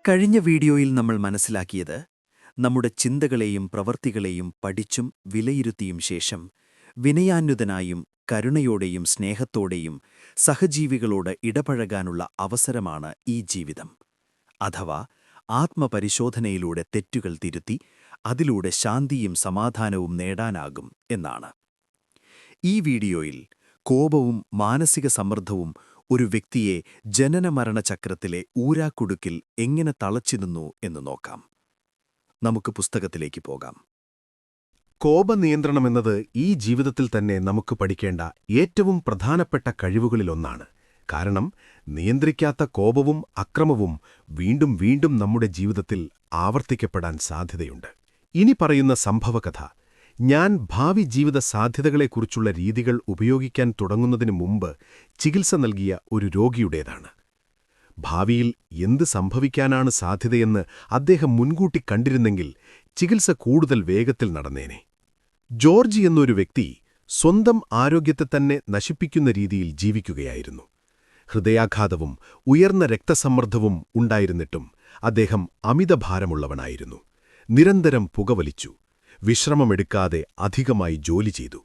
കഴിഞ്ഞ വീഡിയോയിൽ നമ്മൾ മനസ്സിലാക്കിയത് നമ്മുടെ ചിന്തകളെയും പ്രവൃത്തികളെയും പഠിച്ചും വിലയിരുത്തിയും ശേഷം വിനയാന്വിതനായും കരുണയോടെയും സ്നേഹത്തോടെയും സഹജീവികളോട് ഇടപഴകാനുള്ള അവസരമാണ് ഈ ജീവിതം. അഥവാ ആത്മപരിശോധനയിലൂടെ തെറ്റുകൾ തിരുത്തി അതിലൂടെ ശാന്തിയും സമാധാനവും നേടാനാകും എന്നാണ്. ഈ വീഡിയോയിൽ കോപവും മാനസിക സമ്മർദ്ദവും ഒരു വ്യക്തിയെ ജനനമരണ ചക്രത്തിലെ ഊരാക്കുടുക്കിൽ എങ്ങനെ തളച്ചിടുന്നു എന്ന് നോക്കാം. നമുക്ക് പുസ്തകത്തിലേക്ക് പോകാം. കോപനിയന്ത്രണമെന്നത് ഈ ജീവിതത്തിൽ തന്നെ നമുക്ക് പഠിക്കേണ്ട ഏറ്റവും പ്രധാനപ്പെട്ട കഴിവുകളിലൊന്നാണ്. കാരണം നിയന്ത്രിക്കാത്ത കോപവും അക്രമവും വീണ്ടും വീണ്ടും നമ്മുടെ ജീവിതത്തിൽ ആവർത്തിക്കപ്പെടാൻ സാധ്യതയുണ്ട്. ഇനി പറയുന്ന സംഭവകഥ ഞാൻ ഭാവി ജീവിത സാധ്യതകളെക്കുറിച്ചുള്ള രീതികൾ ഉപയോഗിക്കാൻ തുടങ്ങുന്നതിന് മുമ്പ് ചികിത്സ നൽകിയ ഒരു രോഗിയുടേതാണ്. ഭാവിയിൽ എന്ത് സംഭവിക്കാനാണ് സാധ്യതയെന്ന് അദ്ദേഹം മുൻകൂട്ടി കണ്ടിരുന്നെങ്കിൽ ചികിത്സ കൂടുതൽ വേഗത്തിൽ നടന്നേനെ. ജോർജ് എന്നൊരു വ്യക്തി സ്വന്തം ആരോഗ്യത്തെ തന്നെ നശിപ്പിക്കുന്ന രീതിയിൽ ജീവിക്കുകയായിരുന്നു. ഹൃദയാഘാതവും ഉയർന്ന രക്തസമ്മർദ്ദവും ഉണ്ടായിരുന്നിട്ടും അദ്ദേഹം അമിതഭാരമുള്ളവനായിരുന്നു. നിരന്തരം പുകവലിച്ചു, വിശ്രമമെടുക്കാതെ അധികമായി ജോലി ചെയ്തു.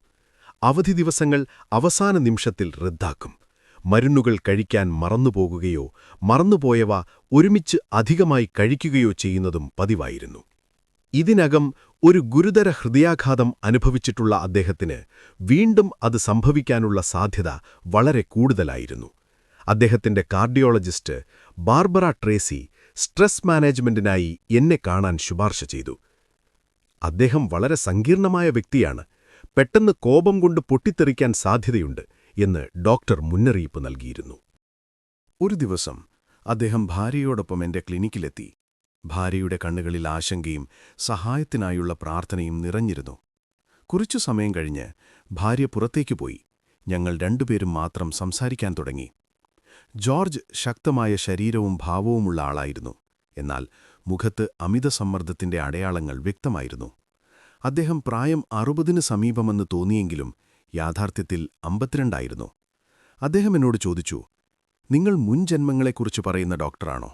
അവധി ദിവസങ്ങൾ അവസാന നിമിഷത്തിൽ റദ്ദാക്കും. മരുന്നുകൾ കഴിക്കാൻ മറന്നുപോകുകയോ മറന്നുപോയവ ഒരുമിച്ച് അധികമായി കഴിക്കുകയോ ചെയ്യുന്നതും പതിവായിരുന്നു. ഇതിനകം ഒരു ഗുരുതര ഹൃദയാഘാതം അനുഭവിച്ചിട്ടുള്ള അദ്ദേഹത്തിന് വീണ്ടും അത് സംഭവിക്കാനുള്ള സാധ്യത വളരെ കൂടുതലായിരുന്നു. അദ്ദേഹത്തിന്റെ കാർഡിയോളജിസ്റ്റ് ബാർബറ ട്രേസി സ്ട്രെസ് മാനേജ്മെന്റിനായി എന്നെ കാണാൻ ശുപാർശ ചെയ്തു. അദ്ദേഹം വളരെ സങ്കീർണമായ വ്യക്തിയാണ്, പെട്ടെന്ന് കോപം കൊണ്ട് പൊട്ടിത്തെറിക്കാൻ സാധ്യതയുണ്ട് എന്ന് ഡോക്ടർ മുന്നറിയിപ്പ് നൽകിയിരുന്നു. ഒരു ദിവസം അദ്ദേഹം ഭാര്യയോടൊപ്പം എന്റെ ക്ലിനിക്കിലെത്തി. ഭാര്യയുടെ കണ്ണുകളിൽ ആശങ്കയും സഹായത്തിനായുള്ള പ്രാർത്ഥനയും നിറഞ്ഞിരുന്നു. കുറച്ചു സമയം കഴിഞ്ഞ് ഭാര്യ പുറത്തേക്ക് പോയി. ഞങ്ങൾ രണ്ടുപേരും മാത്രം സംസാരിക്കാൻ തുടങ്ങി. ജോർജ് ശക്തമായ ശരീരവും ഭാവവുമുള്ള ആളായിരുന്നു. എന്നാൽ മുഖത്ത് അമിതസമ്മർദ്ദത്തിന്റെ അടയാളങ്ങൾ വ്യക്തമായിരുന്നു. അദ്ദേഹം പ്രായം 60 സമീപമെന്ന് തോന്നിയെങ്കിലും യാഥാർത്ഥ്യത്തിൽ 52 അദ്ദേഹം എന്നോട് ചോദിച്ചു, നിങ്ങൾ മുൻ ജന്മങ്ങളെക്കുറിച്ച് പറയുന്ന ഡോക്ടറാണോ?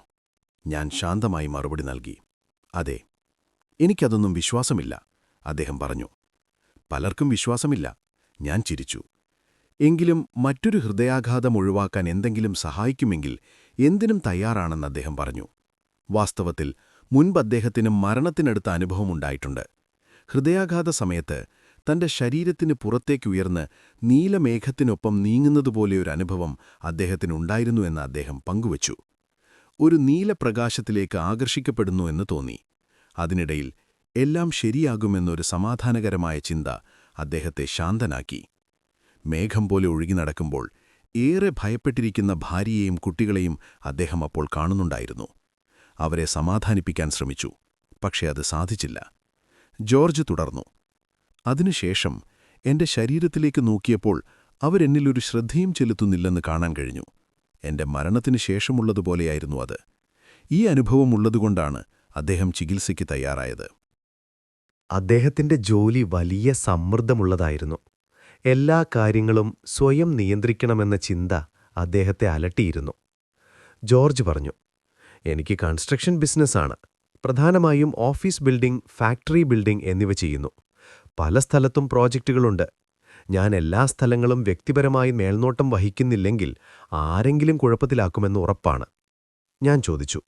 ഞാൻ ശാന്തമായി മറുപടി നൽകി, അതെ. എനിക്കതൊന്നും വിശ്വാസമില്ല, അദ്ദേഹം പറഞ്ഞു. പലർക്കും വിശ്വാസമില്ല, ഞാൻ ചിരിച്ചു. എങ്കിലും മറ്റൊരു ഹൃദയാഘാതം ഒഴിവാക്കാൻ എന്തെങ്കിലും സഹായിക്കുമെങ്കിൽ എന്തിനും തയ്യാറാണെന്ന് അദ്ദേഹം പറഞ്ഞു. വാസ്തവത്തിൽ മുൻപ് അദ്ദേഹത്തിന് മരണത്തിനടുത്ത അനുഭവമുണ്ടായിട്ടുണ്ട്. ഹൃദയാഘാത സമയത്ത് തന്റെ ശരീരത്തിന് പുറത്തേക്കുയർന്ന് നീലമേഘത്തിനൊപ്പം നീങ്ങുന്നതുപോലെയൊരു അനുഭവം അദ്ദേഹത്തിനുണ്ടായിരുന്നു എന്ന് അദ്ദേഹം പങ്കുവച്ചു. ഒരു നീലപ്രകാശത്തിലേക്ക് ആകർഷിക്കപ്പെടുന്നു എന്ന് തോന്നി. അതിനിടയിൽ എല്ലാം ശരിയാകുമെന്നൊരു സമാധാനകരമായ ചിന്ത അദ്ദേഹത്തെ ശാന്തനാക്കി. മേഘം പോലെ ഒഴുകി നടക്കുമ്പോൾ ഏറെ ഭയപ്പെട്ടിരിക്കുന്ന ഭാര്യയെയും കുട്ടികളെയും അദ്ദേഹം അപ്പോൾ കാണുന്നുണ്ടായിരുന്നു. അവരെ സമാധാനിപ്പിക്കാൻ ശ്രമിച്ചു, പക്ഷേ അത് സാധിച്ചില്ല. ജോർജ് തുടർന്നു, അതിനുശേഷം എന്റെ ശരീരത്തിലേക്ക് നോക്കിയപ്പോൾ അവരെന്നിലൊരു ശ്രദ്ധയും ചെലുത്തുന്നില്ലെന്ന് കാണാൻ കഴിഞ്ഞു. എന്റെ മരണത്തിനു ശേഷമുള്ളതുപോലെയായിരുന്നു അത്. ഈ അനുഭവം ഉള്ളതുകൊണ്ടാണ് അദ്ദേഹം ചികിത്സയ്ക്ക് തയ്യാറായത്. അദ്ദേഹത്തിന്റെ ജോലി വലിയ സമ്മർദ്ദമുള്ളതായിരുന്നു. എല്ലാ കാര്യങ്ങളും സ്വയം നിയന്ത്രിക്കണമെന്ന ചിന്ത അദ്ദേഹത്തെ അലട്ടിയിരുന്നു. ജോർജ് പറഞ്ഞു, എനിക്ക് കൺസ്ട്രക്ഷൻ ബിസിനസ്സാണ്. പ്രധാനമായും ഓഫീസ് ബിൽഡിംഗ്, ഫാക്ടറി ബിൽഡിംഗ് എന്നിവ ചെയ്യുന്നു. പല സ്ഥലത്തും പ്രോജക്റ്റുകളുണ്ട്. ഞാൻ എല്ലാ സ്ഥലങ്ങളും വ്യക്തിപരമായി മേൽനോട്ടം വഹിക്കുന്നില്ലെങ്കിൽ ആരെങ്കിലും കുഴപ്പത്തിലാക്കുമെന്ന് ഉറപ്പാണ്. ഞാൻ ചോദിച്ചു,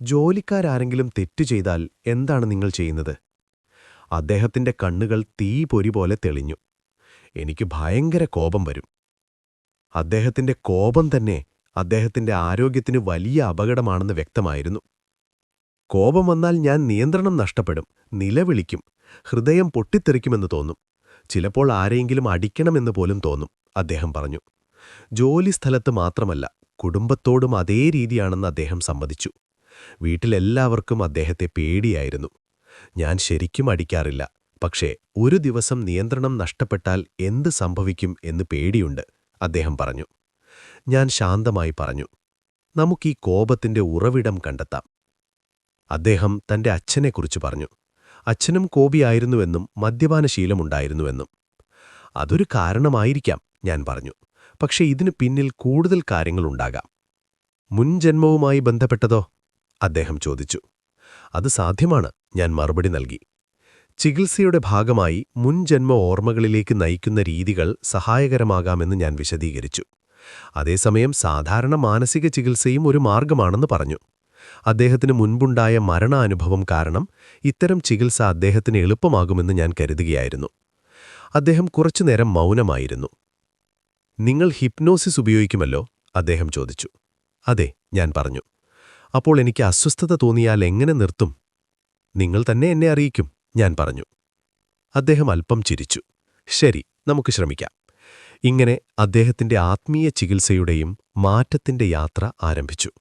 ജോലിക്കാരാരെങ്കിലും തെറ്റു ചെയ്താൽ എന്താണ് നിങ്ങൾ ചെയ്യുന്നത്? അദ്ദേഹത്തിന്റെ കണ്ണുകൾ തീപ്പൊരി പോലെ തെളിഞ്ഞു. എനിക്ക് ഭയങ്കര കോപം വരും. അദ്ദേഹത്തിന്റെ കോപം തന്നെ അദ്ദേഹത്തിന്റെ ആരോഗ്യത്തിന് വലിയ അപകടമാണെന്ന് വ്യക്തമായിരുന്നു. കോപം വന്നാൽ ഞാൻ നിയന്ത്രണം നഷ്ടപ്പെടും, നിലവിളിക്കും, ഹൃദയം പൊട്ടിത്തെറിക്കുമെന്ന് തോന്നും. ചിലപ്പോൾ ആരെയെങ്കിലും അടിക്കണമെന്ന് പോലും തോന്നും, അദ്ദേഹം പറഞ്ഞു. ജോലിസ്ഥലത്ത് മാത്രമല്ല, കുടുംബത്തോടും അതേ രീതിയാണെന്ന് അദ്ദേഹം സമ്മതിച്ചു. വീട്ടിലെല്ലാവർക്കും അദ്ദേഹത്തെ പേടിയായിരുന്നു. ഞാൻ ശരിക്കും അടിക്കാറില്ല, പക്ഷേ ഒരു ദിവസം നിയന്ത്രണം നഷ്ടപ്പെട്ടാൽ എന്ത് സംഭവിക്കും എന്ന് പേടിയുണ്ട്, അദ്ദേഹം പറഞ്ഞു. ഞാൻ ശാന്തമായി പറഞ്ഞു, നമുക്കീ കോപത്തിന്റെ ഉറവിടം കണ്ടെത്താം. അദ്ദേഹം തന്റെ അച്ഛനെക്കുറിച്ച് പറഞ്ഞു. അച്ഛനും കോപിയായിരുന്നുവെന്നും മദ്യപാനശീലമുണ്ടായിരുന്നുവെന്നും. അതൊരു കാരണമായിരിക്കാം, ഞാൻ പറഞ്ഞു. പക്ഷേ ഇതിനു പിന്നിൽ കൂടുതൽ കാര്യങ്ങളുണ്ടാകാം. മുൻജന്മവുമായി ബന്ധപ്പെട്ടതോ? അദ്ദേഹം ചോദിച്ചു. അത് സാധ്യമാണ്, ഞാൻ മറുപടി നൽകി. ചികിത്സയുടെ ഭാഗമായി മുൻജന്മ ഓർമ്മകളിലേക്ക് നയിക്കുന്ന രീതികൾ സഹായകരമാകാമെന്ന് ഞാൻ വിശദീകരിച്ചു. അതേസമയം സാധാരണ മാനസിക ചികിത്സയും ഒരു മാർഗമാണെന്ന് പറഞ്ഞു. അദ്ദേഹത്തിന് മുൻപുണ്ടായ മരണാനുഭവം കാരണം ഇത്തരം ചികിത്സ അദ്ദേഹത്തിന് എളുപ്പമാകുമെന്ന് ഞാൻ കരുതുകയായിരുന്നു. അദ്ദേഹം കുറച്ചുനേരം മൗനമായിരുന്നു. നിങ്ങൾ ഹിപ്നോസിസ് ഉപയോഗിക്കുമല്ലോ? അദ്ദേഹം ചോദിച്ചു. അതെ, ഞാൻ പറഞ്ഞു. അപ്പോൾ എനിക്ക് അസ്വസ്ഥത തോന്നിയാൽ എങ്ങനെ നിർത്തും? നിങ്ങൾ തന്നെ എന്നെ അറിയിക്കും, ഞാൻ പറഞ്ഞു. അദ്ദേഹം അല്പം ചിരിച്ചു. ശരി, നമുക്ക് ശ്രമിക്കാം. ഇങ്ങനെ അദ്ദേഹത്തിന്റെ ആത്മീയ ചികിത്സയുടെയും മാറ്റത്തിന്റെ യാത്ര ആരംഭിച്ചു.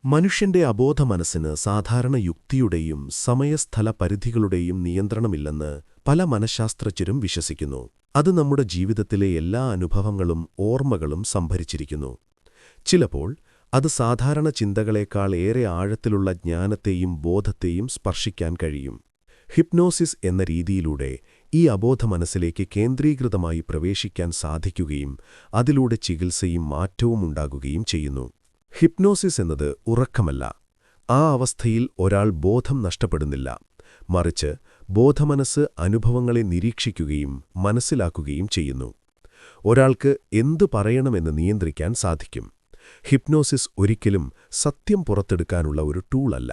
മനുഷ്യന്റെ അബോധ മനസ്സിന് സാധാരണ യുക്തിയുടെയും സമയസ്ഥല പരിധികളുടെയും നിയന്ത്രണമില്ലെന്ന് പല മനഃശാസ്ത്രജ്ഞരും വിശ്വസിക്കുന്നു. അത് നമ്മുടെ ജീവിതത്തിലെ എല്ലാ അനുഭവങ്ങളും ഓർമ്മകളും സംഭരിച്ചിരിക്കുന്നു. ചിലപ്പോൾ അത് സാധാരണ ചിന്തകളേക്കാൾ ഏറെ ആഴത്തിലുള്ള ജ്ഞാനത്തെയും ബോധത്തെയും സ്പർശിക്കാൻ കഴിയും. ഹിപ്നോസിസ് എന്ന രീതിയിലൂടെ ഈ അബോധ മനസ്സിലേക്ക് കേന്ദ്രീകൃതമായി പ്രവേശിക്കാൻ സാധിക്കുകയും അതിലൂടെ ചികിത്സയും മാറ്റവും ഉണ്ടാകുകയും ചെയ്യുന്നു. ഹിപ്നോസിസ് എന്നത് ഉറക്കമല്ല. ആ അവസ്ഥയിൽ ഒരാൾ ബോധം നഷ്ടപ്പെടുന്നില്ല. മറിച്ച് ബോധമനസ്സ് അനുഭവങ്ങളെ നിരീക്ഷിക്കുകയും മനസ്സിലാക്കുകയും ചെയ്യുന്നു. ഒരാൾക്ക് എന്തു പറയണമെന്ന് നിയന്ത്രിക്കാൻ സാധിക്കും. ഹിപ്നോസിസ് ഒരിക്കലും സത്യം പുറത്തെടുക്കാനുള്ള ഒരു ടൂളല്ല.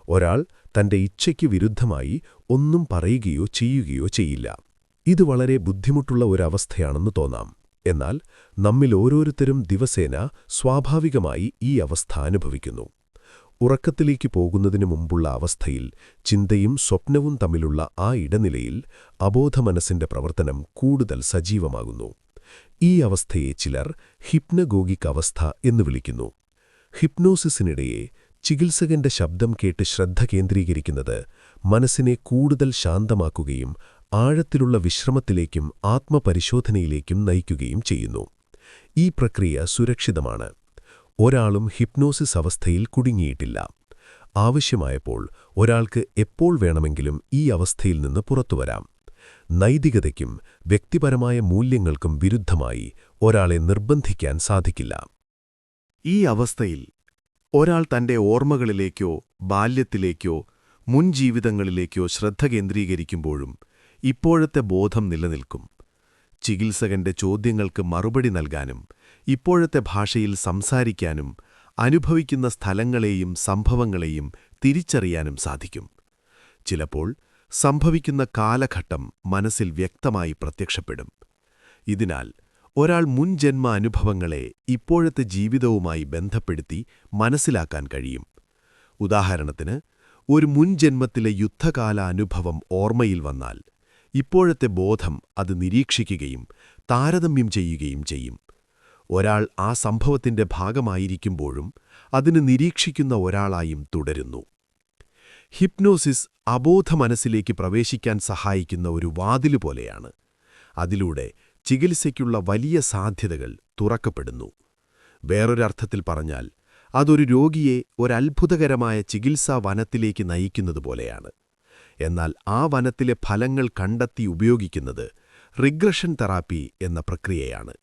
ഒരാൾ തന്റെ ഇച്ഛയ്ക്ക് വിരുദ്ധമായി ഒന്നും പറയുകയോ ചെയ്യുകയോ ചെയ്യില്ല. ഇത് വളരെ ബുദ്ധിമുട്ടുള്ള ഒരവസ്ഥയാണെന്ന് തോന്നാം. എന്നാൽ നമ്മിൽ ഓരോരുത്തരും ദിവസേന സ്വാഭാവികമായി ഈ അവസ്ഥ അനുഭവിക്കുന്നു. ഉറക്കത്തിലേക്ക് പോകുന്നതിനു മുമ്പുള്ള അവസ്ഥയിൽ ചിന്തയും സ്വപ്നവും തമ്മിലുള്ള ആ ഇടനിലയിൽ അബോധമനസ്സിന്റെ പ്രവർത്തനം കൂടുതൽ സജീവമാകുന്നു. ഈ അവസ്ഥയെ ചിലർ ഹിപ്നഗോഗിക് അവസ്ഥ എന്ന് വിളിക്കുന്നു. ഹിപ്നോസിസിനിടെയെ ചികിത്സകന്റെ ശബ്ദം കേട്ട് ശ്രദ്ധ കേന്ദ്രീകരിക്കുന്നത് മനസ്സിനെ കൂടുതൽ ശാന്തമാക്കുകയും ആഴത്തിലുള്ള വിശ്രമത്തിലേക്കും ആത്മപരിശോധനയിലേക്കും നയിക്കുകയും ചെയ്യുന്നു. ഈ പ്രക്രിയ സുരക്ഷിതമാണ്. ഒരാളും ഹിപ്നോസിസ് അവസ്ഥയിൽ കുടുങ്ങിയിട്ടില്ല. ആവശ്യമായപ്പോൾ ഒരാൾക്ക് എപ്പോൾ വേണമെങ്കിലും ഈ അവസ്ഥയിൽ നിന്ന് പുറത്തുവരാം. നൈതികതയ്ക്കും വ്യക്തിപരമായ മൂല്യങ്ങൾക്കും വിരുദ്ധമായി ഒരാളെ നിർബന്ധിക്കാൻ സാധിക്കില്ല. ഈ അവസ്ഥയിൽ ഒരാൾ തന്റെ ഓർമ്മകളിലേക്കോ ബാല്യത്തിലേക്കോ മുൻ ജീവിതങ്ങളിലേക്കോ ശ്രദ്ധ കേന്ദ്രീകരിക്കുമ്പോഴും ഇപ്പോഴത്തെ ബോധം നിലനിൽക്കും. ചികിത്സകന്റെ ചോദ്യങ്ങൾക്ക് മറുപടി നൽകാനും ഇപ്പോഴത്തെ ഭാഷയിൽ സംസാരിക്കാനും അനുഭവിക്കുന്ന സ്ഥലങ്ങളെയും സംഭവങ്ങളെയും തിരിച്ചറിയാനും സാധിക്കും. ചിലപ്പോൾ സംഭവിക്കുന്ന കാലഘട്ടം മനസ്സിൽ വ്യക്തമായി പ്രത്യക്ഷപ്പെടും. ഇതിനാൽ ഒരാൾ മുൻജന്മ അനുഭവങ്ങളെ ഇപ്പോഴത്തെ ജീവിതവുമായി ബന്ധപ്പെടുത്തി മനസ്സിലാക്കാൻ കഴിയും. ഉദാഹരണത്തിന്, ഒരു മുൻജന്മത്തിലെ യുദ്ധകാല അനുഭവം ഓർമ്മയിൽ വന്നാൽ ഇപ്പോഴത്തെ ബോധം അത് നിരീക്ഷിക്കുകയും താരതമ്യം ചെയ്യുകയും ചെയ്യും. ഒരാൾ ആ സംഭവത്തിന്റെ ഭാഗമായിരിക്കുമ്പോഴും അതിന് നിരീക്ഷിക്കുന്ന ഒരാളായും തുടരുന്നു. ഹിപ്നോസിസ് അബോധ മനസ്സിലേക്ക് പ്രവേശിക്കാൻ സഹായിക്കുന്ന ഒരു വാതില് പോലെയാണ്. അതിലൂടെ ചികിത്സയ്ക്കുള്ള വലിയ സാധ്യതകൾ തുറക്കപ്പെടുന്നു. വേറൊരർത്ഥത്തിൽ പറഞ്ഞാൽ അതൊരു രോഗിയെ ഒരത്ഭുതകരമായ ചികിത്സാ വനത്തിലേക്ക് നയിക്കുന്നതുപോലെയാണ്. എന്നാൽ ആ വനത്തിലെ ഫലങ്ങൾ കണ്ടെത്തി ഉപയോഗിക്കുന്നത് റിഗ്രഷൻ തെറാപ്പി എന്ന പ്രക്രിയയാണ്.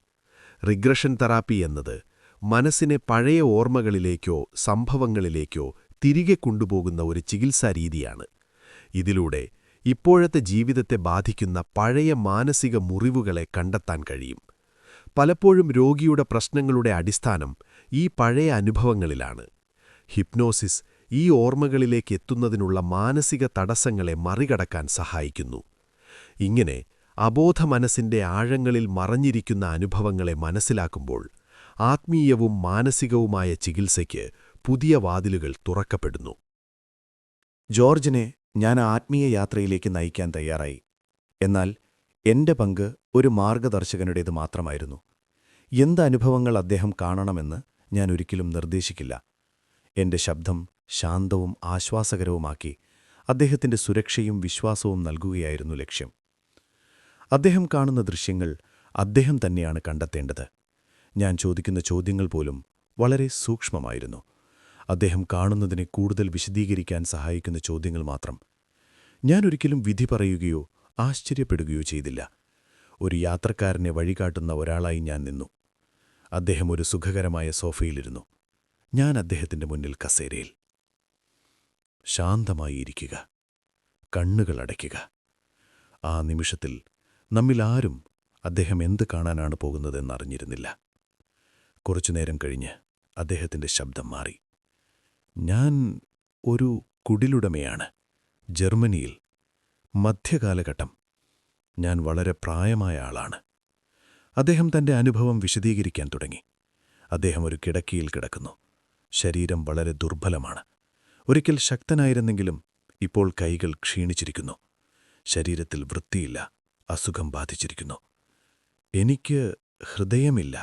റിഗ്രഷൻ തെറാപ്പി എന്നത് മനസ്സിനെ പഴയ ഓർമ്മകളിലേക്കോ സംഭവങ്ങളിലേക്കോ തിരികെ കൊണ്ടുപോകുന്ന ഒരു ചികിത്സാരീതിയാണ്. ഇതിലൂടെ ഇപ്പോഴത്തെ ജീവിതത്തെ ബാധിക്കുന്ന പഴയ മാനസിക മുറിവുകളെ കണ്ടെത്താൻ കഴിയും. പലപ്പോഴും രോഗിയുടെ പ്രശ്നങ്ങളുടെ അടിസ്ഥാനം ഈ പഴയ അനുഭവങ്ങളിലാണ്. ഹിപ്നോസിസ് ഈ ഓർമ്മകളിലേക്ക് എത്തുന്നതിനുള്ള മാനസിക തടസ്സങ്ങളെ മറികടക്കാൻ സഹായിക്കുന്നു. ഇങ്ങനെ അബോധ മനസ്സിന്റെ ആഴങ്ങളിൽ മറഞ്ഞിരിക്കുന്ന അനുഭവങ്ങളെ മനസ്സിലാക്കുമ്പോൾ ആത്മീയവും മാനസികവുമായ ചികിത്സയ്ക്ക് പുതിയ വാതിലുകൾ തുറക്കപ്പെടുന്നു. ജോർജിനെ ഞാൻ ആത്മീയ യാത്രയിലേക്ക് നയിക്കാൻ തയ്യാറായി. എന്നാൽ എന്റെ പങ്ക് ഒരു മാർഗദർശകനുടേത് മാത്രമായിരുന്നു. എന്ത് അനുഭവങ്ങൾ അദ്ദേഹം കാണണമെന്ന് ഞാൻ ഒരിക്കലും നിർദ്ദേശിക്കില്ല. എന്റെ ശബ്ദം ശാന്തവും ആശ്വാസകരവുമാക്കി അദ്ദേഹത്തിന്റെ സുരക്ഷയും വിശ്വാസവും നൽകുകയായിരുന്നു ലക്ഷ്യം. അദ്ദേഹം കാണുന്ന ദൃശ്യങ്ങൾ അദ്ദേഹം തന്നെയാണ് കണ്ടെത്തേണ്ടത്. ഞാൻ ചോദിക്കുന്ന ചോദ്യങ്ങൾ പോലും വളരെ സൂക്ഷ്മമായിരുന്നു. അദ്ദേഹം കാണുന്നതിനെ കൂടുതൽ വിശദീകരിക്കാൻ സഹായിക്കുന്ന ചോദ്യങ്ങൾ മാത്രം. ഞാനൊരിക്കലും വിധി പറയുകയോ ആശ്ചര്യപ്പെടുകയോ ചെയ്തില്ല. ഒരു യാത്രക്കാരനെ വഴികാട്ടുന്ന ഒരാളായി ഞാൻ നിന്നു. അദ്ദേഹം ഒരു സുഖകരമായ സോഫയിലിരുന്നു. ഞാൻ അദ്ദേഹത്തിന്റെ മുന്നിൽ കസേരയിൽ. ശാന്തമായി ഇരിക്കുക, കണ്ണുകളടയ്ക്കുക. ആ നിമിഷത്തിൽ നമ്മിലാരും അദ്ദേഹം എന്ത് കാണാനാണ് പോകുന്നതെന്നറിഞ്ഞിരുന്നില്ല. കുറച്ചുനേരം കഴിഞ്ഞ് അദ്ദേഹത്തിന്റെ ശബ്ദം മാറി. ഞാൻ ഒരു കുടിലുടമയാണ്, ജർമ്മനിയിൽ. മധ്യകാലഘട്ടം. ഞാൻ വളരെ പ്രായമായ ആളാണ്. അദ്ദേഹം തന്റെ അനുഭവം വിശദീകരിക്കാൻ തുടങ്ങി. അദ്ദേഹം ഒരു കിടക്കയിൽ കിടക്കുന്നു. ശരീരം വളരെ ദുർബലമാണ്. ഒരിക്കൽ ശക്തനായിരുന്നെങ്കിലും ഇപ്പോൾ കൈകൾ ക്ഷീണിച്ചിരിക്കുന്നു. ശരീരത്തിൽ വൃത്തിയില്ല, അസുഖം ബാധിച്ചിരിക്കുന്നു. എനിക്ക് ഹൃദയമില്ല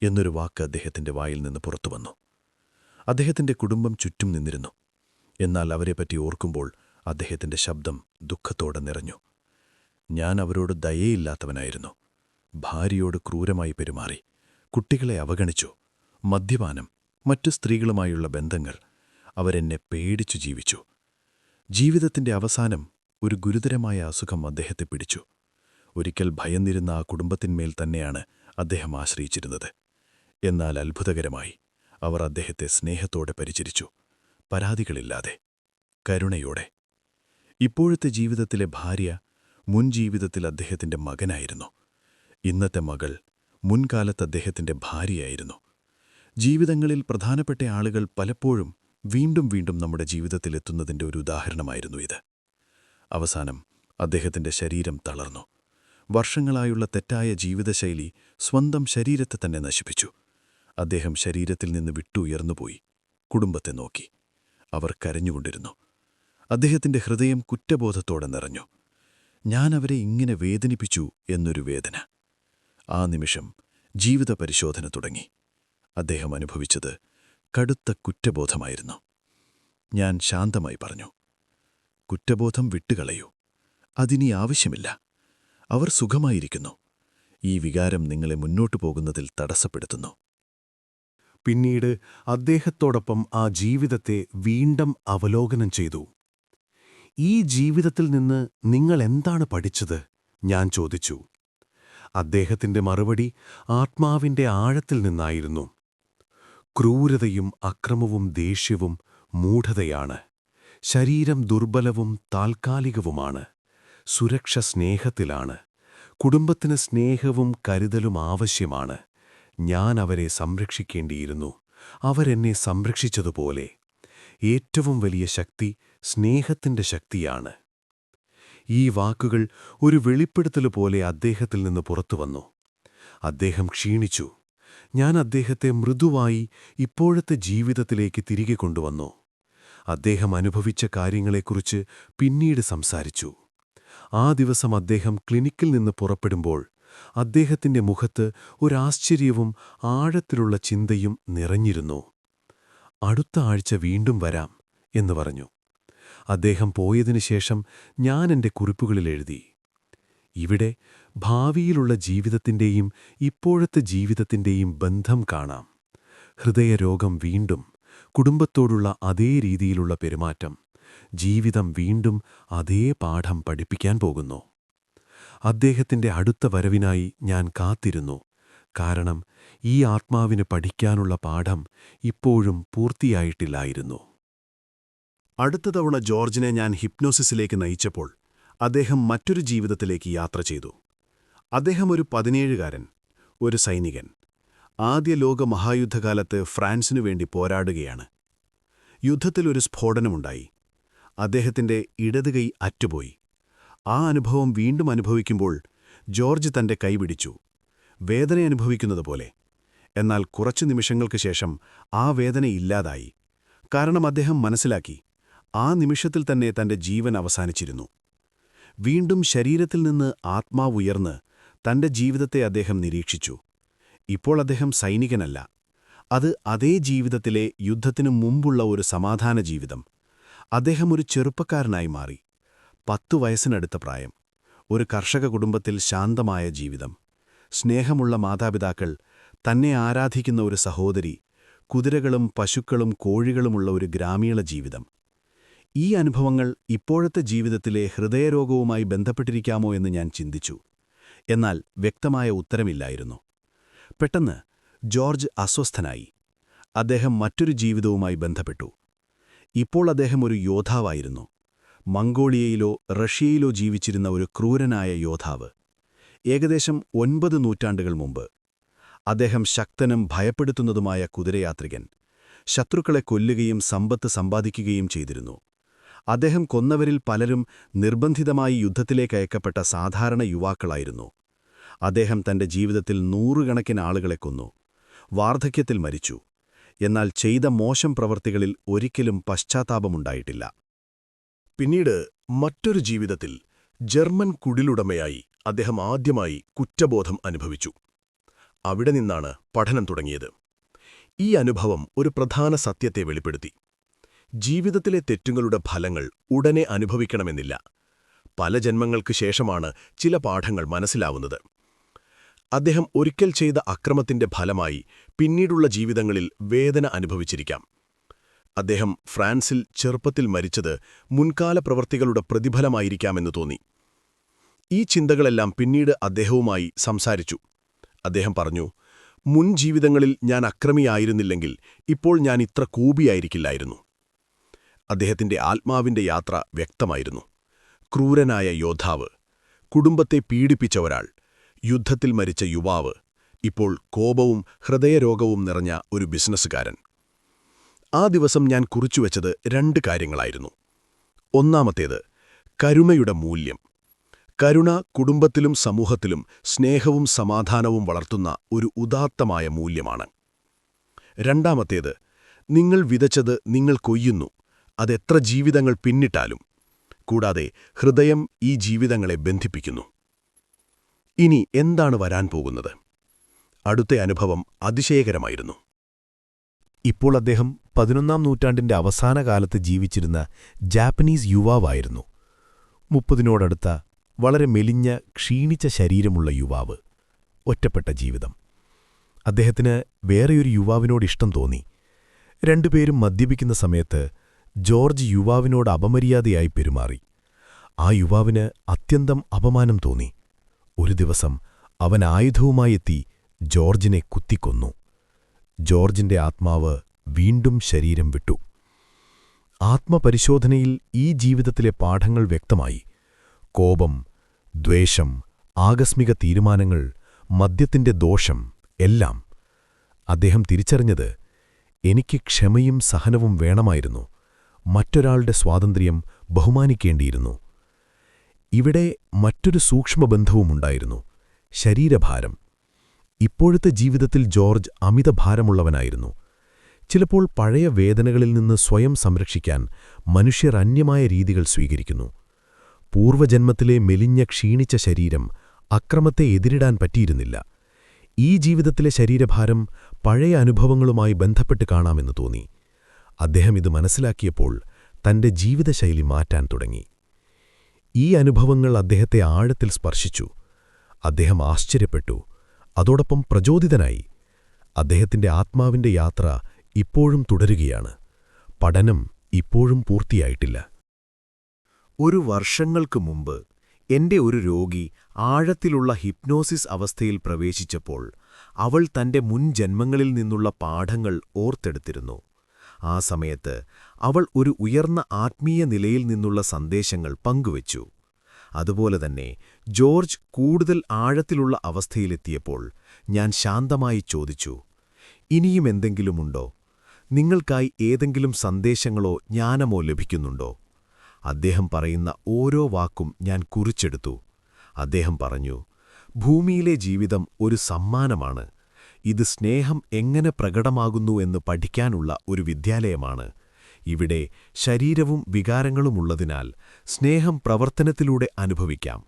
എന്നൊരു വാക്ക് അദ്ദേഹത്തിന്റെ വായിൽ നിന്ന് പുറത്തുവന്നു. അദ്ദേഹത്തിന്റെ കുടുംബം ചുറ്റും നിന്നിരുന്നു. എന്നാൽ അവരെപ്പറ്റി ഓർക്കുമ്പോൾ അദ്ദേഹത്തിന്റെ ശബ്ദം ദുഃഖത്തോടെ നിറഞ്ഞു. ഞാൻ അവരോട് ദയയില്ലാത്തവനായിരുന്നു. ഭാര്യയോട് ക്രൂരമായി പെരുമാറി, കുട്ടികളെ അവഗണിച്ചു. മദ്യപാനം, മറ്റു സ്ത്രീകളുമായുള്ള ബന്ധങ്ങൾ, അവരെന്നെ പേടിച്ചു ജീവിച്ചു. ജീവിതത്തിന്റെ അവസാനം ഒരു ഗുരുതരമായ അസുഖം അദ്ദേഹത്തെ പിടിച്ചു. ഒരിക്കൽ ഭയന്നിരുന്ന ആ കുടുംബത്തിന്മേൽ തന്നെയാണ് അദ്ദേഹം ആശ്രയിച്ചിരുന്നത്. എന്നാൽ അത്ഭുതകരമായി അവർ അദ്ദേഹത്തെ സ്നേഹത്തോടെ പരിചരിച്ചു, പരാതികളില്ലാതെ, കരുണയോടെ. ഇപ്പോഴത്തെ ജീവിതത്തിലെ ഭാര്യ മുൻ ജീവിതത്തിൽ അദ്ദേഹത്തിന്റെ മകനായിരുന്നു. ഇന്നത്തെ മകൾ മുൻകാലത്ത് അദ്ദേഹത്തിന്റെ ഭാര്യയായിരുന്നു. ജീവിതങ്ങളിൽ പ്രധാനപ്പെട്ട ആളുകൾ പലപ്പോഴും വീണ്ടും വീണ്ടും നമ്മുടെ ജീവിതത്തിലെത്തുന്നതിന്റെ ഒരു ഉദാഹരണമായിരുന്നു ഇത്. അവസാനം അദ്ദേഹത്തിന്റെ ശരീരം തളർന്നു. വർഷങ്ങളായുള്ള തെറ്റായ ജീവിതശൈലി സ്വന്തം ശരീരത്തെ തന്നെ നശിപ്പിച്ചു. അദ്ദേഹം ശരീരത്തിൽ നിന്ന് വിട്ടുയർന്നുപോയി. കുടുംബത്തെ നോക്കി. അവർ കരഞ്ഞുകൊണ്ടിരുന്നു. അദ്ദേഹത്തിന്റെ ഹൃദയം കുറ്റബോധത്തോടെ നിറഞ്ഞു. ഞാൻ അവരെ ഇങ്ങനെ വേദനിപ്പിച്ചു എന്നൊരു വേദന. ആ നിമിഷം ജീവിത പരിശോധന തുടങ്ങി. അദ്ദേഹം അനുഭവിച്ചത് കടുത്ത കുറ്റബോധമായിരുന്നു. ഞാൻ ശാന്തമായി പറഞ്ഞു, കുറ്റബോധം വിട്ടുകളയൂ. അതിനി ആവശ്യമില്ല. അവർ സുഖമായിരിക്കുന്നു. ഈ വികാരം നിങ്ങളെ മുന്നോട്ടു പോകുന്നതിൽ തടസ്സപ്പെടുത്തുന്നു. പിന്നീട് അദ്ദേഹത്തോടൊപ്പം ആ ജീവിതത്തെ വീണ്ടും അവലോകനം ചെയ്തു. ഈ ജീവിതത്തിൽ നിന്ന് നിങ്ങൾ എന്താണ് പഠിച്ചത്? ഞാൻ ചോദിച്ചു. അദ്ദേഹത്തിന്റെ മറുപടി ആത്മാവിന്റെ ആഴത്തിൽ നിന്നായിരുന്നു. ക്രൂരതയും അക്രമവും ദേഷ്യവും മൂഢതയാണ്. ശരീരം ദുർബലവും താൽക്കാലികവുമാണ്. സുരക്ഷ സ്നേഹത്തിലാണ്. കുടുംബത്തിന് സ്നേഹവും കരുതലും ആവശ്യമാണ്. ഞാൻ അവരെ സംരക്ഷിക്കേണ്ടിയിരുന്നു. അവരെന്നെ സംരക്ഷിച്ചതുപോലെ. ഏറ്റവും വലിയ ശക്തി സ്നേഹത്തിന്റെ ശക്തിയാണ്. ഈ വാക്കുകൾ ഒരു വെളിപ്പെടുത്തലുപോലെ അദ്ദേഹത്തിൽ നിന്ന് പുറത്തുവന്നു. അദ്ദേഹം ക്ഷീണിച്ചു. ഞാൻ അദ്ദേഹത്തെ മൃദുവായി ഇപ്പോഴത്തെ ജീവിതത്തിലേക്ക് തിരികെ കൊണ്ടുവന്നു. അദ്ദേഹം അനുഭവിച്ച കാര്യങ്ങളെക്കുറിച്ച് പിന്നീട് സംസാരിച്ചു. ആ ദിവസം അദ്ദേഹം ക്ലിനിക്കിൽ നിന്ന് പുറപ്പെടുമ്പോൾ അദ്ദേഹത്തിന്റെ മുഖത്ത് ഒരാശ്ചര്യവും ആഴത്തിലുള്ള ചിന്തയും നിറഞ്ഞിരുന്നു. അടുത്ത ആഴ്ച വീണ്ടും വരാം എന്ന് പറഞ്ഞു. അദ്ദേഹം പോയതിനുശേഷം ഞാൻ എന്റെ കുറിപ്പുകളിൽ എഴുതി, ഇവിടെ ഭാവിയിലുള്ള ജീവിതത്തിന്റെയും ഇപ്പോഴത്തെ ജീവിതത്തിന്റെയും ബന്ധം കാണാം. ഹൃദയരോഗം വീണ്ടും, കുടുംബത്തോടുള്ള അതേ രീതിയിലുള്ള പെരുമാറ്റം, ജീവിതം വീണ്ടും അതേ പാഠം പഠിപ്പിക്കാൻ പോകുന്നു. അദ്ദേഹത്തിന്റെ അടുത്ത വരവിനായി ഞാൻ കാത്തിരുന്നു. കാരണം ഈ ആത്മാവിന് പഠിക്കാനുള്ള പാഠം ഇപ്പോഴും പൂർത്തിയായിട്ടില്ലായിരുന്നു. അടുത്ത തവണ ജോർജിനെ ഞാൻ ഹിപ്നോസിസിലേക്ക് നയിച്ചപ്പോൾ അദ്ദേഹം മറ്റൊരു ജീവിതത്തിലേക്ക് യാത്ര ചെയ്തു. അദ്ദേഹം ഒരു 17കാരൻ, ഒരു സൈനികൻ. ആദ്യ ലോക മഹായുദ്ധകാലത്ത് ഫ്രാൻസിനു വേണ്ടി പോരാടുകയാണ്. യുദ്ധത്തിൽ ഒരു സ്ഫോടനമുണ്ടായി. അദ്ദേഹത്തിന്റെ ഇടത് കൈ അറ്റുപോയി. ആ അനുഭവം വീണ്ടും അനുഭവിക്കുമ്പോൾ ജോർജ് തന്റെ കൈ പിടിച്ചു, വേദന അനുഭവിക്കുന്നതുപോലെ. എന്നാൽ കുറച്ചു നിമിഷങ്ങൾക്ക് ശേഷം ആ വേദന ഇല്ലാതായി. കാരണം അദ്ദേഹം മനസ്സിലാക്കി, ആ നിമിഷത്തിൽ തന്നെ തന്റെ ജീവൻ അവസാനിച്ചിരുന്നു. വീണ്ടും ശരീരത്തിൽ നിന്ന് ആത്മാവുയർന്ന് തന്റെ ജീവിതത്തെ അദ്ദേഹം നിരീക്ഷിച്ചു. ഇപ്പോൾ അദ്ദേഹം സൈനികനല്ല. അത് അതേ ജീവിതത്തിലെ യുദ്ധത്തിനു മുമ്പുള്ള ഒരു സമാധാന ജീവിതം. അദ്ദേഹം ഒരു ചെറുപ്പക്കാരനായി മാറി. 10 വയസ്സിനടുത്ത പ്രായം. ഒരു കർഷക കുടുംബത്തിൽ ശാന്തമായ ജീവിതം. സ്നേഹമുള്ള മാതാപിതാക്കൾ, തന്നെ ആരാധിക്കുന്ന ഒരു സഹോദരി, കുതിരകളും പശുക്കളും കോഴികളുമുള്ള ഒരു ഗ്രാമീണ ജീവിതം. ഈ അനുഭവങ്ങൾ ഇപ്പോഴത്തെ ജീവിതത്തിലെ ഹൃദയരോഗവുമായി ബന്ധപ്പെട്ടിരിക്കാമോ എന്ന് ഞാൻ ചിന്തിച്ചു. എന്നാൽ വ്യക്തമായ ഉത്തരമില്ലായിരുന്നു. പെട്ടെന്ന് ജോർജ് അസ്വസ്ഥനായി. അദ്ദേഹം മറ്റൊരു ജീവിതവുമായി ബന്ധപ്പെട്ടു. ഇപ്പോൾ അദ്ദേഹം ഒരു യോദ്ധാവായിരുന്നു. മംഗോളിയയിലോ റഷ്യയിലോ ജീവിച്ചിരുന്ന ഒരു ക്രൂരനായ യോദ്ധാവ്. ഏകദേശം 9 നൂറ്റാണ്ടുകൾ മുമ്പ്. അദ്ദേഹം ശക്തനും ഭയപ്പെടുത്തുന്നതുമായ കുതിരയാത്രികൻ. ശത്രുക്കളെ കൊല്ലുകയും സമ്പത്ത് സമ്പാദിക്കുകയും ചെയ്തിരുന്നു. അദ്ദേഹം കൊന്നവരിൽ പലരും നിർബന്ധിതമായി യുദ്ധത്തിലേക്കയക്കപ്പെട്ട സാധാരണ യുവാക്കളായിരുന്നു. അദ്ദേഹം തന്റെ ജീവിതത്തിൽ നൂറുകണക്കിന് ആളുകളെ കൊന്നു. വാർദ്ധക്യത്തിൽ മരിച്ചു. എന്നാൽ ചെയ്ത മോശം പ്രവൃത്തികളിൽ ഒരിക്കലും പശ്ചാത്താപമുണ്ടായിട്ടില്ല. പിന്നീട് മറ്റൊരു ജീവിതത്തിൽ ജർമ്മൻ കുടിലുടമയായി അദ്ദേഹം ആദ്യമായി കുറ്റബോധം അനുഭവിച്ചു. അവിടെ നിന്നാണ് പഠനം തുടങ്ങിയത്. ഈ അനുഭവം ഒരു പ്രധാന സത്യത്തെ വെളിപ്പെടുത്തി. ജീവിതത്തിലെ തെറ്റുകളുടെ ഫലങ്ങൾ ഉടനെ അനുഭവിക്കണമെന്നില്ല. പല ജന്മങ്ങൾക്ക് ശേഷമാണ് ചില പാഠങ്ങൾ മനസ്സിലാവുന്നത്. അദ്ദേഹം ഒരിക്കൽ ചെയ്ത അക്രമത്തിന്റെ ഫലമായി പിന്നീടുള്ള ജീവിതങ്ങളിൽ വേദന അനുഭവിച്ചിരിക്കാം. അദ്ദേഹം ഫ്രാൻസിൽ ചെറുപ്പത്തിൽ മരിച്ചത് മുൻകാല പ്രവൃത്തികളുടെ പ്രതിഫലമായിരിക്കാമെന്ന് തോന്നി. ഈ ചിന്തകളെല്ലാം പിന്നീട് അദ്ദേഹവുമായി സംസാരിച്ചു. അദ്ദേഹം പറഞ്ഞു, മുൻ ജീവിതങ്ങളിൽ ഞാൻ അക്രമിയായിരുന്നില്ലെങ്കിൽ ഇപ്പോൾ ഞാൻ ഇത്ര കൂപിയായിരിക്കില്ലായിരുന്നു. അദ്ദേഹത്തിന്റെ ആത്മാവിന്റെ യാത്ര വ്യക്തമായിരുന്നു. ക്രൂരനായ യോദ്ധാവ്, കുടുംബത്തെ പീഡിപ്പിച്ച ഒരാൾ, യുദ്ധത്തിൽ മരിച്ച യുവാവ്, ഇപ്പോൾ കോപവും ഹൃദയരോഗവും നിറഞ്ഞ ഒരു ബിസിനസ്സുകാരൻ. ആ ദിവസം ഞാൻ കുറിച്ചുവെച്ചത് 2 കാര്യങ്ങളായിരുന്നു. ഒന്നാമത്തേത്, കരുണയുടെ മൂല്യം. കരുണ കുടുംബത്തിലും സമൂഹത്തിലും സ്നേഹവും സമാധാനവും വളർത്തുന്ന ഒരു ഉദാത്തമായ മൂല്യമാണ്. രണ്ടാമത്തേത്, നിങ്ങൾ വിതച്ചത് നിങ്ങൾ കൊയ്യുന്നു, അതെത്ര ജീവിതങ്ങൾ പിന്നിട്ടാലും. കൂടാതെ ഹൃദയം ഈ ജീവിതങ്ങളെ ബന്ധിപ്പിക്കുന്നു. ഇനി എന്താണ് വരാൻ പോകുന്നത്? അടുത്ത അനുഭവം അതിശയകരമായിരുന്നു. ഇപ്പോൾ അദ്ദേഹം 11-ാം നൂറ്റാണ്ടിന്റെ അവസാന കാലത്ത് ജീവിച്ചിരുന്ന ജാപ്പനീസ് യുവാവായിരുന്നു. 30നോടടുത്ത വളരെ മെലിഞ്ഞ ക്ഷീണിച്ച ശരീരമുള്ള യുവാവ്. ഒറ്റപ്പെട്ട ജീവിതം. അദ്ദേഹത്തിന് വേറെയൊരു യുവാവിനോട് ഇഷ്ടം തോന്നി. രണ്ടുപേരും മദ്യപിക്കുന്ന സമയത്ത് ജോർജ് യുവാവിനോട് അപമര്യാദയായി പെരുമാറി. ആ യുവാവിന് അത്യന്തം അപമാനം തോന്നി. ഒരു ദിവസം അവൻ ആയുധവുമായി എത്തി ജോർജിനെ കുത്തിക്കൊന്നു. ജോർജിന്റെ ആത്മാവ് വീണ്ടും ശരീരം വിട്ടു. ആത്മപരിശോധനയിൽ ഈ ജീവിതത്തിലെ പാഠങ്ങൾ വ്യക്തമായി. കോപം, ദ്വേഷം, ആകസ്മിക തീരുമാനങ്ങൾ, മദ്യത്തിന്റെ ദോഷം എല്ലാം. അദ്ദേഹം തിരിച്ചറിഞ്ഞത്, എനിക്ക് ക്ഷമയും സഹനവും വേണമായിരുന്നു. മറ്റൊരാളുടെ സ്വാതന്ത്ര്യം ബഹുമാനിക്കേണ്ടിയിരുന്നു. ഇവിടെ മറ്റൊരു സൂക്ഷ്മബന്ധവുമുണ്ടായിരുന്നു: ശരീരഭാരം. ഇപ്പോഴത്തെ ജീവിതത്തിൽ ജോർജ് അമിതഭാരമുള്ളവനായിരുന്നു. ചിലപ്പോൾ പഴയ വേദനകളിൽ നിന്ന് സ്വയം സംരക്ഷിക്കാൻ മനുഷ്യർ അന്യമായ രീതികൾ സ്വീകരിക്കുന്നു. പൂർവജന്മത്തിലെ മെലിഞ്ഞ ക്ഷീണിച്ച ശരീരം അക്രമത്തെ എതിരിടാൻ പറ്റിയിരുന്നില്ല. ഈ ജീവിതത്തിലെ ശരീരഭാരം പഴയ അനുഭവങ്ങളുമായി ബന്ധപ്പെട്ട് കാണാമെന്ന് തോന്നി. അദ്ദേഹം ഇത് മനസ്സിലാക്കിയപ്പോൾ തന്റെ ജീവിതശൈലി മാറ്റാൻ തുടങ്ങി. ഈ അനുഭവങ്ങൾ അദ്ദേഹത്തെ ആഴത്തിൽ സ്പർശിച്ചു. അദ്ദേഹം ആശ്ചര്യപ്പെട്ടു, അതോടൊപ്പം പ്രചോദിതനായി. അദ്ദേഹത്തിന്റെ ആത്മാവിന്റെ യാത്ര ഇപ്പോഴും തുടരുകയാണ്. പഠനം ഇപ്പോഴും പൂർത്തിയായിട്ടില്ല. ഒരു വർഷങ്ങൾക്ക് മുമ്പ് എന്റെ ഒരു രോഗി ആഴത്തിലുള്ള ഹിപ്നോസിസ് അവസ്ഥയിൽ പ്രവേശിച്ചപ്പോൾ അവൾ തന്റെ മുൻ ജന്മങ്ങളിൽ നിന്നുള്ള പാഠങ്ങൾ ഓർത്തെടുത്തിരുന്നു. ആ സമയത്ത് അവൾ ഒരു ഉയർന്ന ആത്മീയ നിലയിൽ നിന്നുള്ള സന്ദേശങ്ങൾ പങ്കുവച്ചു. അതുപോലെ തന്നെ ജോർജ് കൂടുതൽ ആഴത്തിലുള്ള അവസ്ഥയിലെത്തിയപ്പോൾ ഞാൻ ശാന്തമായി ചോദിച്ചു, ഇനിയും എന്തെങ്കിലുമുണ്ടോ? നിങ്ങൾക്കായി ഏതെങ്കിലും സന്ദേശങ്ങളോ ജ്ഞാനമോ ലഭിക്കുന്നുണ്ടോ? അദ്ദേഹം പറയുന്ന ഓരോ വാക്കും ഞാൻ കുറിച്ചെടുത്തു. അദ്ദേഹം പറഞ്ഞു, ഭൂമിയിലെ ജീവിതം ഒരു സമ്മാനമാണ്. ഇത് സ്നേഹം എങ്ങനെ പ്രകടമാകുന്നു എന്ന് പഠിക്കാനുള്ള ഒരു വിദ്യാലയമാണ്. ഇവിടെ ശരീരവും വികാരങ്ങളുമുള്ളതിനാൽ സ്നേഹം പ്രവർത്തനത്തിലൂടെ അനുഭവിക്കാം.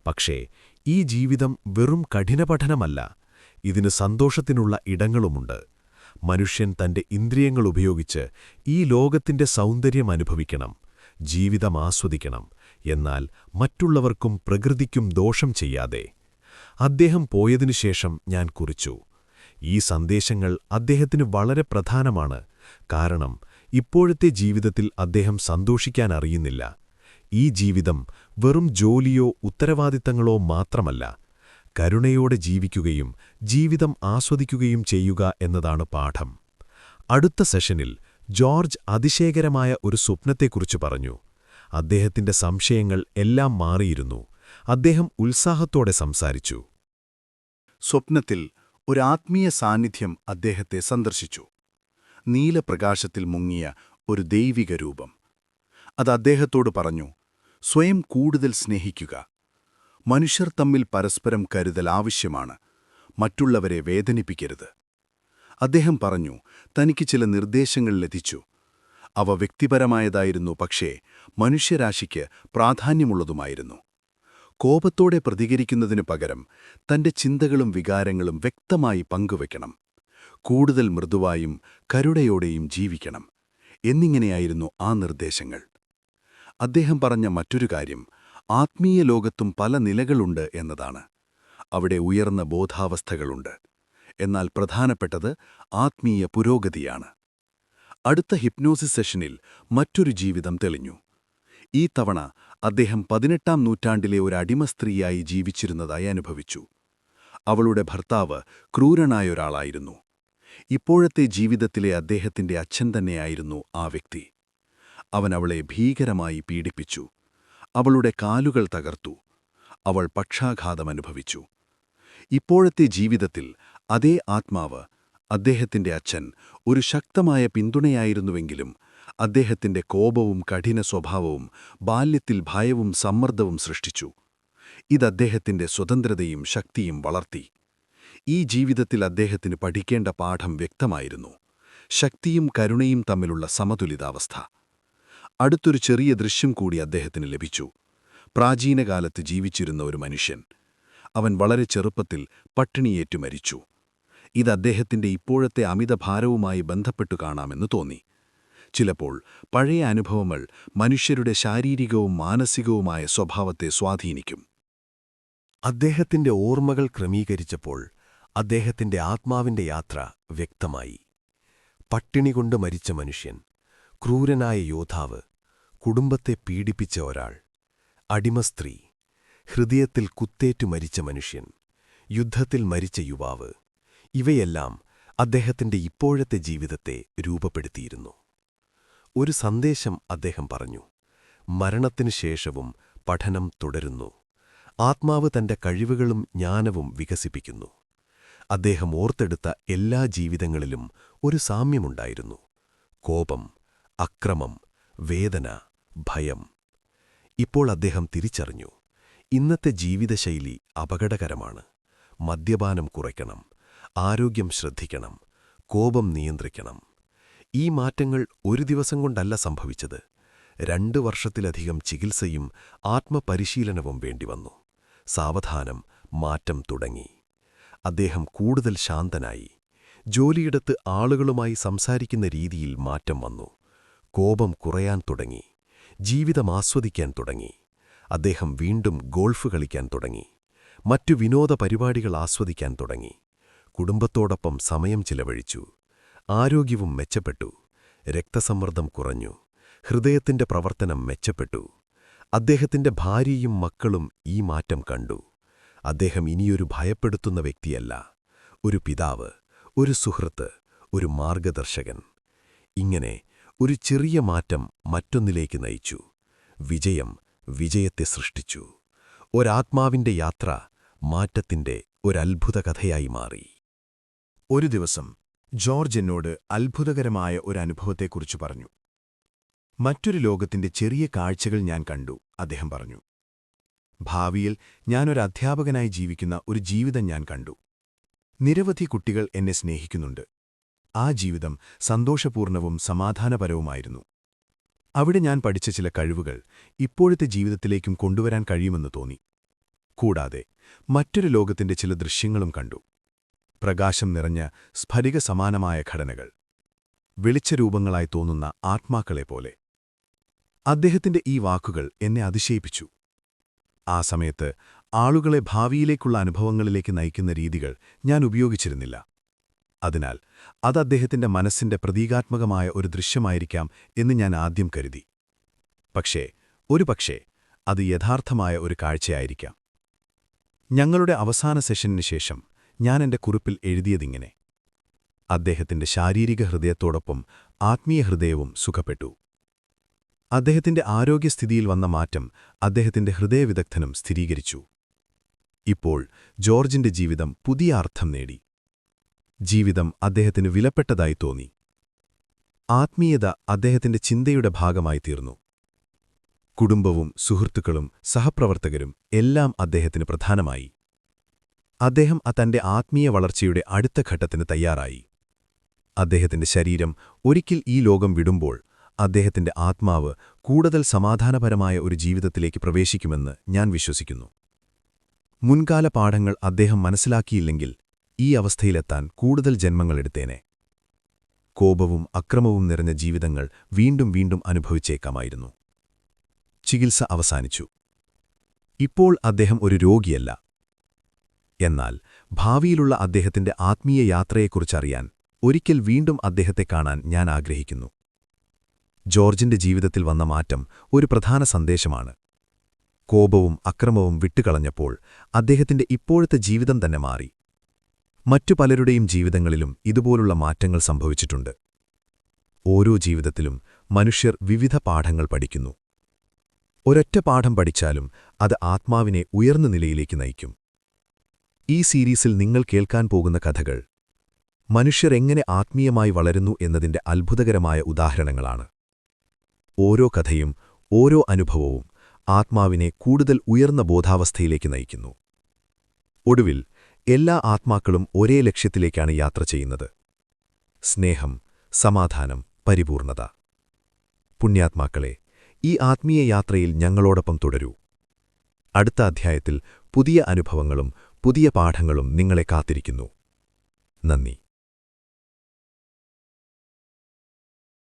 പക്ഷേ ഈ ജീവിതം വെറും കഠിനപഠനമല്ല, ഇതിന് സന്തോഷത്തിനുള്ള ഇടങ്ങളുമുണ്ട്. മനുഷ്യൻ തന്റെ ഇന്ദ്രിയങ്ങളുപയോഗിച്ച് ഈ ലോകത്തിന്റെ സൗന്ദര്യം അനുഭവിക്കണം, ജീവിതം ആസ്വദിക്കണം, എന്നാൽ മറ്റുള്ളവർക്കും പ്രകൃതിക്കും ദോഷം ചെയ്യാതെ. അദ്ദേഹം പോയതിനുശേഷം ഞാൻ കുറിച്ചു, ഈ സന്ദേശങ്ങൾ അദ്ദേഹത്തിന് വളരെ പ്രധാനമാണ്. കാരണം ഇപ്പോഴത്തെ ജീവിതത്തിൽ അദ്ദേഹം സന്തോഷിക്കാൻ അറിയുന്നില്ല. ഈ ജീവിതം വെറും ജോലിയോ ഉത്തരവാദിത്തങ്ങളോ മാത്രമല്ല, കരുണയോടെ ജീവിക്കുകയും ജീവിതം ആസ്വദിക്കുകയും ചെയ്യുക എന്നതാണ് പാഠം. അടുത്ത സെഷനിൽ ജോർജ് അതിശയകരമായ ഒരു സ്വപ്നത്തെക്കുറിച്ച് പറഞ്ഞു. അദ്ദേഹത്തിന്റെ സംശയങ്ങൾ എല്ലാം മാറിയിരുന്നു. അദ്ദേഹം ഉത്സാഹത്തോടെ സംസാരിച്ചു. സ്വപ്നത്തിൽ ഒരാത്മീയ സാന്നിധ്യം അദ്ദേഹത്തെ സന്ദർശിച്ചു. നീലപ്രകാശത്തിൽ മുങ്ങിയ ഒരു ദൈവിക രൂപം. അത് അദ്ദേഹത്തോട് പറഞ്ഞു, സ്വയം കൂടുതൽ സ്നേഹിക്കുക. മനുഷ്യർ തമ്മിൽ പരസ്പരം കരുതൽ ആവശ്യമാണ്. മറ്റുള്ളവരെ വേദനിപ്പിക്കരുത്. അദ്ദേഹം പറഞ്ഞു, തനിക്ക് ചില നിർദ്ദേശങ്ങൾ ലഭിച്ചു. അവ വ്യക്തിപരമായതായിരുന്നു, പക്ഷേ മനുഷ്യരാശിക്ക് പ്രാധാന്യമുള്ളതുമായിരുന്നു. കോപത്തോടെ പ്രതികരിക്കുന്നതിനു പകരം തന്റെ ചിന്തകളും വികാരങ്ങളും വ്യക്തമായി പങ്കുവെക്കണം. കൂടുതൽ മൃദുവായും കരുണയോടെയും ജീവിക്കണം എന്നിങ്ങനെയായിരുന്നു ആ നിർദ്ദേശങ്ങൾ. അദ്ദേഹം പറഞ്ഞ മറ്റൊരു കാര്യം ആത്മീയ ലോകത്തും പല നിലകളുണ്ട് എന്നതാണ്. അവിടെ ഉയർന്ന ബോധാവസ്ഥകളുണ്ട്. എന്നാൽ പ്രധാനപ്പെട്ടത് ആത്മീയ പുരോഗതിയാണ്. അടുത്ത ഹിപ്നോസിസ് സെഷനിൽ മറ്റൊരു ജീവിതം തെളിഞ്ഞു. ഈ തവണ അദ്ദേഹം 18-ാം നൂറ്റാണ്ടിലെ ഒരു അടിമസ്ത്രീയായി ജീവിച്ചിരുന്നതായി അനുഭവിച്ചു. അവളുടെ ഭർത്താവ് ക്രൂരനായൊരാളായിരുന്നു. ഇപ്പോഴത്തെ ജീവിതത്തിലെ അദ്ദേഹത്തിന്റെ അച്ഛൻ തന്നെയായിരുന്നു ആ വ്യക്തി. അവൻ അവളെ ഭീകരമായി പീഡിപ്പിച്ചു. അവളുടെ കാലുകൾ തകർത്തു. അവൾ പക്ഷാഘാതമനുഭവിച്ചു. ഇപ്പോഴത്തെ ജീവിതത്തിൽ അതേ ആത്മാവ്, അദ്ദേഹത്തിന്റെ അച്ഛൻ, ഒരു ശക്തമായ പിന്തുണയായിരുന്നുവെങ്കിലും അദ്ദേഹത്തിന്റെ കോപവും കഠിന സ്വഭാവവും ബാല്യത്തിൽ ഭയവും സമ്മർദ്ദവും സൃഷ്ടിച്ചു. ഇത് അദ്ദേഹത്തിന്റെ സ്വതന്ത്രതയും ശക്തിയും വളർത്തി. ഈ ജീവിതത്തിൽ അദ്ദേഹത്തിന് പഠിക്കേണ്ട പാഠം വ്യക്തമായിരുന്നു: ശക്തിയും കരുണയും തമ്മിലുള്ള സമതുലിതാവസ്ഥ. അടുത്തൊരു ചെറിയ ദൃശ്യം കൂടി അദ്ദേഹത്തിന് ലഭിച്ചു. പ്രാചീനകാലത്ത് ജീവിച്ചിരുന്ന ഒരു മനുഷ്യൻ. അവൻ വളരെ ചെറുപ്പത്തിൽ പട്ടിണിയേറ്റു മരിച്ചു. ഇത് അദ്ദേഹത്തിന്റെ ഇപ്പോഴത്തെ അമിതഭാരവുമായി ബന്ധപ്പെട്ടു കാണാമെന്ന് തോന്നി. ചിലപ്പോൾ പഴയ അനുഭവങ്ങൾ മനുഷ്യരുടെ ശാരീരികവും മാനസികവുമായ സ്വഭാവത്തെ സ്വാധീനിക്കും. അദ്ദേഹത്തിന്റെ ഓർമ്മകൾ ക്രമീകരിച്ചപ്പോൾ അദ്ദേഹത്തിന്റെ ആത്മാവിന്റെ യാത്ര വ്യക്തമായി. പട്ടിണികൊണ്ട് മരിച്ച മനുഷ്യൻ, ക്രൂരനായ യോദ്ധാവ്, കുടുംബത്തെ പീഡിപ്പിച്ച ഒരാൾ, അടിമസ്ത്രീ, ഹൃദയത്തിൽ കുത്തേറ്റു മരിച്ച മനുഷ്യൻ, യുദ്ധത്തിൽ മരിച്ച യുവാവ്, ഇവയെല്ലാം അദ്ദേഹത്തിന്റെ ഇപ്പോഴത്തെ ജീവിതത്തെ രൂപപ്പെടുത്തിയിരുന്നു. ഒരു സന്ദേശം അദ്ദേഹം പറഞ്ഞു: മരണത്തിനു ശേഷവും പഠനം തുടരുന്നു. ആത്മാവ് തന്റെ കഴിവുകളും ജ്ഞാനവും വികസിപ്പിക്കുന്നു. അദ്ദേഹം ഓർത്തെടുത്ത എല്ലാ ജീവിതങ്ങളിലും ഒരു സാമ്യമുണ്ടായിരുന്നു: കോപം, അക്രമം, വേദന, ഭയം. ഇപ്പോൾ അദ്ദേഹം തിരിച്ചറിഞ്ഞു, ഇന്നത്തെ ജീവിതശൈലി അപകടകരമാണ്. മദ്യപാനം കുറയ്ക്കണം, ആരോഗ്യം ശ്രദ്ധിക്കണം, കോപം നിയന്ത്രിക്കണം. ഈ മാറ്റങ്ങൾ ഒരു ദിവസം കൊണ്ടല്ല സംഭവിച്ചത്. 2 വർഷത്തിലധികം ചികിത്സയും ആത്മപരിശീലനവും വേണ്ടിവന്നു. സാവധാനം മാറ്റം തുടങ്ങി. അദ്ദേഹം കൂടുതൽ ശാന്തനായി. ജോലിയിടത്ത് ആളുകളുമായി സംസാരിക്കുന്ന രീതിയിൽ മാറ്റം വന്നു. കോപം കുറയാൻ തുടങ്ങി. ജീവിതം ആസ്വദിക്കാൻ തുടങ്ങി. അദ്ദേഹം വീണ്ടും ഗോൾഫ് കളിക്കാൻ തുടങ്ങി. മറ്റു വിനോദ പരിപാടികൾ ആസ്വദിക്കാൻ തുടങ്ങി. കുടുംബത്തോടൊപ്പം സമയം ചിലവഴിച്ചു. ആരോഗ്യവും മെച്ചപ്പെട്ടു. രക്തസമ്മർദ്ദം കുറഞ്ഞു. ഹൃദയത്തിന്റെ പ്രവർത്തനം മെച്ചപ്പെട്ടു. അദ്ദേഹത്തിന്റെ ഭാര്യയും മക്കളും ഈ മാറ്റം കണ്ടു. അദ്ദേഹം ഇനിയൊരു ഭയപ്പെടുത്തുന്ന വ്യക്തിയല്ല. ഒരു പിതാവ്, ഒരു സുഹൃത്ത്, ഒരു മാർഗദർശകൻ. ഇങ്ങനെ ഒരു ചെറിയ മാറ്റം മറ്റൊന്നിലേക്ക് നയിച്ചു. വിജയം വിജയത്തെ സൃഷ്ടിച്ചു. ഒരാത്മാവിന്റെ യാത്ര മാറ്റത്തിന്റെ ഒരത്ഭുത കഥയായി മാറി. ഒരു ദിവസം ജോർജ് എന്നോട് അത്ഭുതകരമായ ഒരു അനുഭവത്തെക്കുറിച്ച് പറഞ്ഞു. മറ്റൊരു ലോകത്തിന്റെ ചെറിയ കാഴ്ചകൾ ഞാൻ കണ്ടു, അദ്ദേഹം പറഞ്ഞു. ഭാവിയിൽ ഞാനൊരു അധ്യാപകനായി ജീവിക്കുന്ന ഒരു ജീവിതം ഞാൻ കണ്ടു. നിരവധി കുട്ടികൾ എന്നെ സ്നേഹിക്കുന്നുണ്ട്. ആ ജീവിതം സന്തോഷപൂർണവും സമാധാനപരവുമായിരുന്നു. അവിടെ ഞാൻ പഠിച്ച ചില കഴിവുകൾ ഇപ്പോഴത്തെ ജീവിതത്തിലേക്കും കൊണ്ടുവരാൻ കഴിയുമെന്ന് തോന്നി. കൂടാതെ മറ്റൊരു ലോകത്തിന്റെ ചില ദൃശ്യങ്ങളും കണ്ടു. പ്രകാശം നിറഞ്ഞ സ്ഫടിക സമാനമായ ഘടനകൾ, വെളിച്ചരൂപങ്ങളായി തോന്നുന്ന ആത്മാക്കളെപ്പോലെ. അദ്ദേഹത്തിന്റെ ഈ വാക്കുകൾ എന്നെ അതിശയിപ്പിച്ചു. ആ സമയത്ത് ആളുകളെ ഭാവിയിലേക്കുള്ള അനുഭവങ്ങളിലേക്ക് നയിക്കുന്ന രീതികൾ ഞാൻ ഉപയോഗിച്ചിരുന്നില്ല. അതിനാൽ അത് അദ്ദേഹത്തിന്റെ മനസ്സിന്റെ പ്രതീകാത്മകമായ ഒരു ദൃശ്യമായിരിക്കാം എന്ന് ഞാൻ ആദ്യം കരുതി. ഒരുപക്ഷേ അത് യഥാർത്ഥമായ ഒരു കാഴ്ചയായിരിക്കാം. ഞങ്ങളുടെ അവസാന സെഷനു ശേഷം ഞാൻ എന്റെ കുറിപ്പിൽ എഴുതിയതിങ്ങനെ: അദ്ദേഹത്തിന്റെ ശാരീരിക ഹൃദയത്തോടൊപ്പം ആത്മീയ ഹൃദയവും സുഖപ്പെട്ടു. അദ്ദേഹത്തിന്റെ ആരോഗ്യസ്ഥിതിയിൽ വന്ന മാറ്റം അദ്ദേഹത്തിന്റെ ഹൃദയവിദഗ്ധനും സ്ഥിരീകരിച്ചു. ഇപ്പോൾ ജോർജിന്റെ ജീവിതം പുതിയ അർത്ഥം നേടി. ജീവിതം അദ്ദേഹത്തിന് വിലപ്പെട്ടതായി തോന്നി. ആത്മീയത അദ്ദേഹത്തിന്റെ ചിന്തയുടെ ഭാഗമായി തീർന്നു. കുടുംബവും സുഹൃത്തുക്കളും സഹപ്രവർത്തകരും എല്ലാം അദ്ദേഹത്തിന് പ്രധാനമായി. അദ്ദേഹം തന്റെ ആത്മീയ വളർച്ചയുടെ അടുത്ത ഘട്ടത്തിന് തയ്യാറായി. അദ്ദേഹത്തിന്റെ ശരീരം ഒരിക്കൽ ഈ ലോകം വിടുമ്പോൾ അദ്ദേഹത്തിന്റെ ആത്മാവ് കൂടുതൽ സമാധാനപരമായ ഒരു ജീവിതത്തിലേക്ക് പ്രവേശിക്കുമെന്ന് ഞാൻ വിശ്വസിക്കുന്നു. മുൻകാല പാഠങ്ങൾ അദ്ദേഹം മനസ്സിലാക്കിയില്ലെങ്കിൽ ഈ അവസ്ഥയിലെത്താൻ കൂടുതൽ ജന്മങ്ങളെടുത്തേനെ. കോപവും അക്രമവും നിറഞ്ഞ ജീവിതങ്ങൾ വീണ്ടും വീണ്ടും അനുഭവിച്ചേക്കാമായിരുന്നു. ചികിത്സ അവസാനിച്ചു. ഇപ്പോൾ അദ്ദേഹം ഒരു രോഗിയല്ല. എന്നാൽ ഭാവിയിലുള്ള അദ്ദേഹത്തിന്റെ ആത്മീയ യാത്രയെക്കുറിച്ചറിയാൻ ഒരിക്കൽ വീണ്ടും അദ്ദേഹത്തെ കാണാൻ ഞാൻ ആഗ്രഹിക്കുന്നു. ജോർജിന്റെ ജീവിതത്തിൽ വന്ന മാറ്റം ഒരു പ്രധാന സന്ദേശമാണ്. കോപവും അക്രമവും വിട്ടുകളഞ്ഞപ്പോൾ അദ്ദേഹത്തിന്റെ ഇപ്പോഴത്തെ ജീവിതം തന്നെ മാറി. മറ്റു പലരുടെയും ജീവിതങ്ങളിലും ഇതുപോലുള്ള മാറ്റങ്ങൾ സംഭവിച്ചിട്ടുണ്ട്. ഓരോ ജീവിതത്തിലും മനുഷ്യർ വിവിധ പാഠങ്ങൾ പഠിക്കുന്നു. ഒരൊറ്റ പാഠം പഠിച്ചാലും അത് ആത്മാവിനെ ഉയർന്ന നിലയിലേക്ക് നയിക്കും. ഈ സീരീസിൽ നിങ്ങൾ കേൾക്കാൻ പോകുന്ന കഥകൾ മനുഷ്യർ എങ്ങനെ ആത്മീയമായി വളരുന്നു എന്നതിന്റെ അത്ഭുതകരമായ ഉദാഹരണങ്ങളാണ്. ഓരോ കഥയും ഓരോ അനുഭവവും ആത്മാവിനെ കൂടുതൽ ഉയർന്ന ബോധാവസ്ഥയിലേക്ക് നയിക്കുന്നു. ഒടുവിൽ എല്ലാ ആത്മാക്കളും ഒരേ ലക്ഷ്യത്തിലേക്കാണ് യാത്ര ചെയ്യുന്നത്: സ്നേഹം, സമാധാനം, പരിപൂർണത. പുണ്യാത്മാക്കളെ, ഈ ആത്മീയ യാത്രയിൽ ഞങ്ങളോടൊപ്പം തുടരൂ. അടുത്ത അധ്യായത്തിൽ പുതിയ അനുഭവങ്ങളും പുതിയ പാഠങ്ങളും നിങ്ങളെ കാത്തിരിക്കുന്നു. നന്ദി.